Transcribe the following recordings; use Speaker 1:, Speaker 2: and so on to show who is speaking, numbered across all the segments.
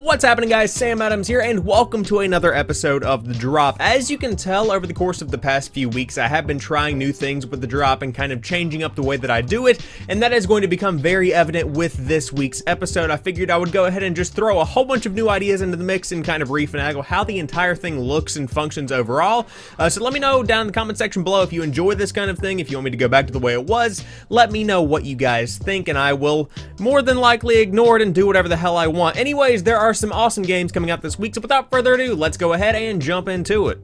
Speaker 1: What's happening, guys? Sam Adams here, and welcome to another episode of The Drop. As you can tell, over the course of the past few weeks, I have been trying new things with The Drop and kind of changing up the way that I do it, and that is going to become very evident with this week's episode. I figured I would go ahead and just throw a whole bunch of new ideas into the mix and kind of refinagle how the entire thing looks and functions overall. So let me know down in the comment section below if you enjoy this kind of thing, if you want me to go back to the way it was. Let me know what you guys think, and I will more than likely ignore it and do whatever the hell I want. Anyways, there are some awesome games coming out this week, so without further ado, let's go ahead and jump into it.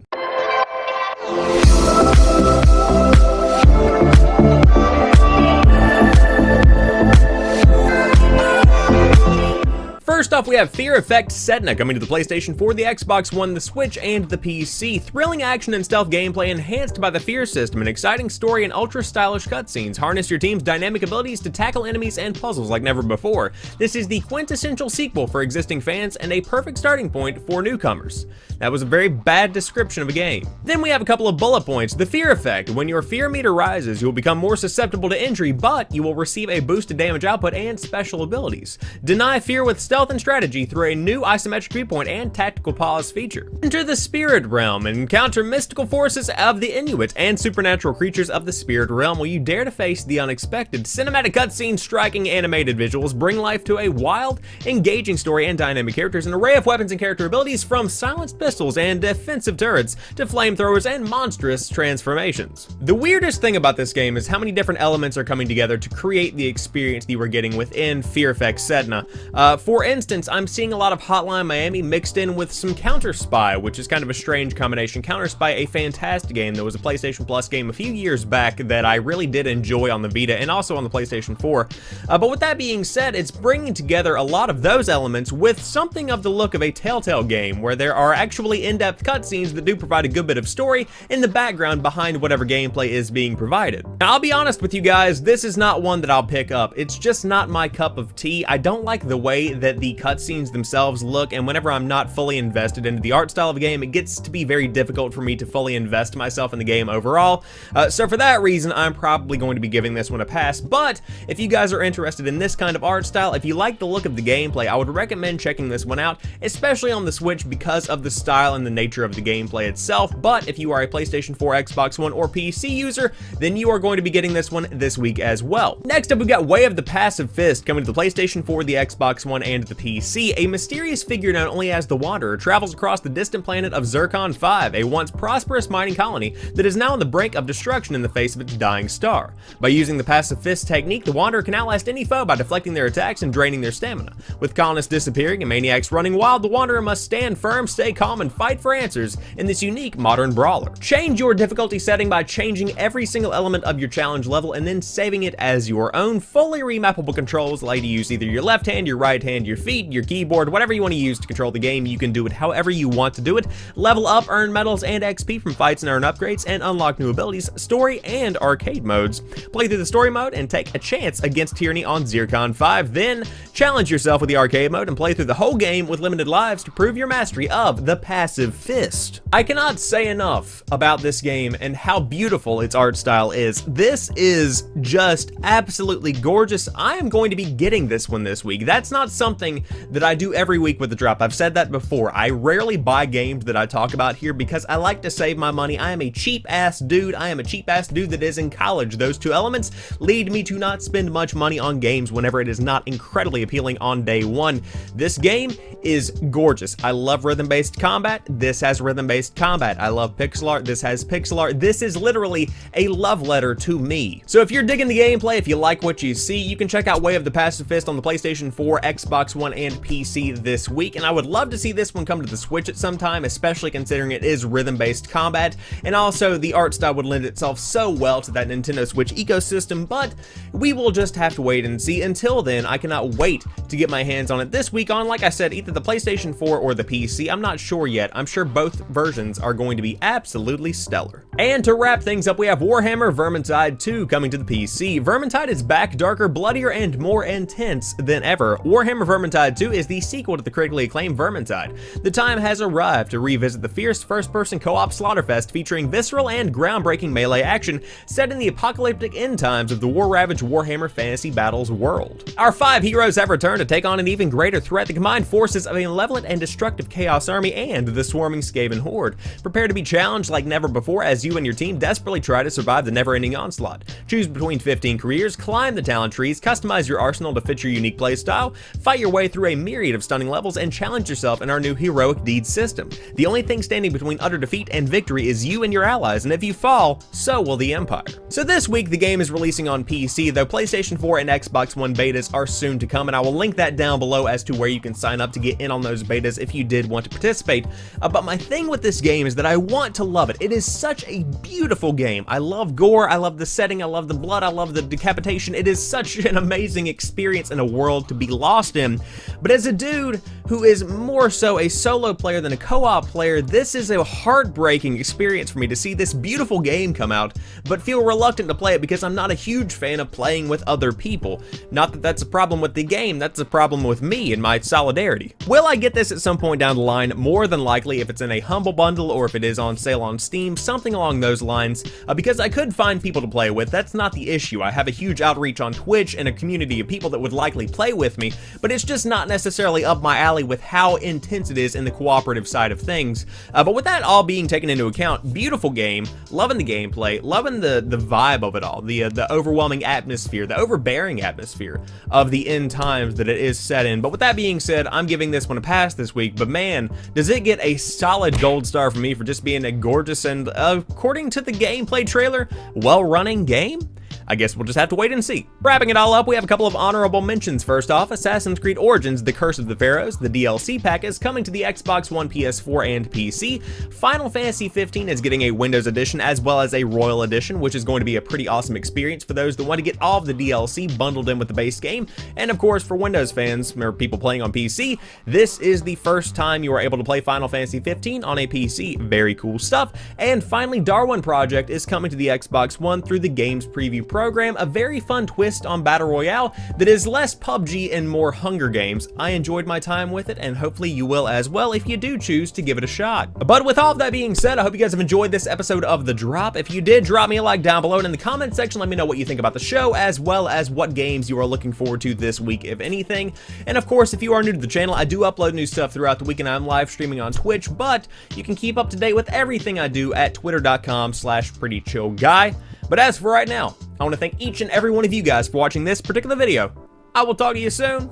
Speaker 1: First off, we have Fear Effect Sedna coming to the PlayStation 4, the Xbox One, the Switch, and the PC. Thrilling action and stealth gameplay enhanced by the Fear system, an exciting story and ultra-stylish cutscenes. Harness your team's dynamic abilities to tackle enemies and puzzles like never before. This is the quintessential sequel for existing fans and a perfect starting point for newcomers. That was a very bad description of a game. Then we have a couple of bullet points. The Fear Effect. When your fear meter rises, you will become more susceptible to injury, but you will receive a boosted damage output and special abilities. Deny fear with stealth and strategy through a new isometric viewpoint and tactical pause feature. Enter the spirit realm and encounter mystical forces of the Inuit and supernatural creatures of the spirit realm while you dare to face the unexpected. Cinematic cutscenes, striking animated visuals bring life to a wild, engaging story and dynamic characters, an array of weapons and character abilities from silenced pistols and defensive turrets to flamethrowers and monstrous transformations. The weirdest thing about this game is how many different elements are coming together to create the experience that you are getting within Fear Effect Sedna. For instance, I'm seeing a lot of Hotline Miami mixed in with some Counter Spy, which is kind of a strange combination. Counter Spy, a fantastic game that was a PlayStation Plus game a few years back that I really did enjoy on the Vita and also on the PlayStation 4. But with that being said, it's bringing together a lot of those elements with something of the look of a Telltale game, where there are actually in-depth cutscenes that do provide a good bit of story in the background behind whatever gameplay is being provided. Now, I'll be honest with you guys, this is not one that I'll pick up. It's just not my cup of tea. I don't like the way that the cutscenes themselves look, and whenever I'm not fully invested into the art style of a game, it gets to be very difficult for me to fully invest myself in the game overall. So for that reason, I'm probably going to be giving this one a pass. But if you guys are interested in this kind of art style, if you like the look of the gameplay, I would recommend checking this one out, especially on the Switch because of the style and the nature of the gameplay itself. But if you are a PlayStation 4, Xbox One, or PC user, then you are going to be getting this one this week as well. Next up, we've got Way of the Passive Fist coming to the PlayStation 4, the Xbox One, and the PC. A mysterious figure known only as the Wanderer travels across the distant planet of Zircon 5, a once prosperous mining colony that is now on the brink of destruction in the face of its dying star. By using the Passive Fist technique, the Wanderer can outlast any foe by deflecting their attacks and draining their stamina. With colonists disappearing and maniacs running wild, the Wanderer must stand firm, stay calm, and fight for answers in this unique modern brawler. Change your difficulty setting by changing every single element of your challenge level and then saving it as your own. Fully remappable controls allow you to use either your left hand, your right hand, your feet, your keyboard, whatever you want to use to control the game. You can do it however you want to do it. Level up, earn medals and XP from fights and earn upgrades, and unlock new abilities, story, and arcade modes. Play through the story mode and take a chance against tyranny on Zircon 5. Then challenge yourself with the arcade mode and play through the whole game with limited lives to prove your mastery of the Passive Fist. I cannot say enough about this game and how beautiful its art style is. This is just absolutely gorgeous. I am going to be getting this one this week. That's not something that I do every week with The Drop. I've said that before. I rarely buy games that I talk about here because I like to save my money. I am a cheap ass dude. I am a cheap ass dude that is in college. Those two elements lead me to not spend much money on games whenever it is not incredibly appealing on day one. This game is gorgeous. I love rhythm-based combat. This has rhythm-based combat. I love pixel art. This has pixel art. This is literally a love letter to me. So if you're digging the gameplay, if you like what you see, you can check out Way of the Passive Fist on the PlayStation 4, Xbox One, and PC this week. And I would love to see this one come to the Switch at some time, especially considering it is rhythm-based combat. And also, the art style would lend itself so well to that Nintendo Switch ecosystem, but we will just have to wait and see. Until then, I cannot wait to get my hands on it this week on, like I said, either the PlayStation 4 or the PC. I'm not sure yet. I'm sure both versions are going to be absolutely stellar. And to wrap things up, we have Warhammer Vermintide 2 coming to the PC. Vermintide is back, darker, bloodier, and more intense than ever. Warhammer Vermintide 2 is the sequel to the critically acclaimed Vermintide. The time has arrived to revisit the fierce first-person co-op slaughterfest featuring visceral and groundbreaking melee action set in the apocalyptic end times of the war-ravaged Warhammer Fantasy Battles world. Our 5 heroes have returned to take on an even greater threat, the combined forces of a malevolent and destructive Chaos Army and the swarming Skaven Horde. Prepare to be challenged like never before as you and your team desperately try to survive the never-ending onslaught. Choose between 15 careers, climb the talent trees, customize your arsenal to fit your unique playstyle, fight your way through a myriad of stunning levels, and challenge yourself in our new heroic deeds system. The only thing standing between utter defeat and victory is you and your allies, and if you fall, so will the Empire. So this week the game is releasing on PC, though PlayStation 4 and Xbox One betas are soon to come, and I will link that down below as to where you can sign up to get in on those betas if you did want to participate. But my thing with this game is that I want to love it. It is such a beautiful game. I love gore, I love the setting, I love the blood, I love the decapitation. It is such an amazing experience in a world to be lost in. But as a dude who is more so a solo player than a co-op player, this is a heartbreaking experience for me to see this beautiful game come out, but feel reluctant to play it because I'm not a huge fan of playing with other people. Not that that's a problem with the game, that's a problem with me and my solidarity. Will I get this at some point down the line? More than likely, if it's in a Humble Bundle or if it is on sale on Steam, something along those lines, because I could find people to play with. That's not the issue. I have a huge outreach on Twitch and a community of people that would likely play with me, but it's just not necessarily up my alley with how intense it is in the cooperative side of things. But with that all being taken into account, beautiful game, loving the gameplay, loving the vibe of it all, the overwhelming atmosphere, the overbearing atmosphere of the end times that it is set in. But with that being said, I'm giving this one a pass this week, but man, does it get a solid gold star from me for just being a gorgeous and, according to the gameplay trailer, well-running game? I guess we'll just have to wait and see. Wrapping it all up, we have a couple of honorable mentions. First off, Assassin's Creed Origins: The Curse of the Pharaohs, the DLC pack, is coming to the Xbox One, PS4, and PC. Final Fantasy 15 is getting a Windows Edition as well as a Royal Edition, which is going to be a pretty awesome experience for those that want to get all of the DLC bundled in with the base game. And of course, for Windows fans or people playing on PC, this is the first time you are able to play Final Fantasy 15 on a PC. Very cool stuff. And finally, Darwin Project is coming to the Xbox One through the Games Preview program, a very fun twist on Battle Royale that is less PUBG and more Hunger Games. I enjoyed my time with it, and hopefully you will as well if you do choose to give it a shot. But with all of that being said, I hope you guys have enjoyed this episode of The Drop. If you did, drop me a like down below, and in the comment section let me know what you think about the show, as well as what games you are looking forward to this week, if anything. And of course, if you are new to the channel, I do upload new stuff throughout the week, and I'm live streaming on Twitch, but you can keep up to date with everything I do at twitter.com/prettychillguy. But as for right now, I want to thank each and every one of you guys for watching this particular video. I will talk to you soon.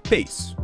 Speaker 1: Peace.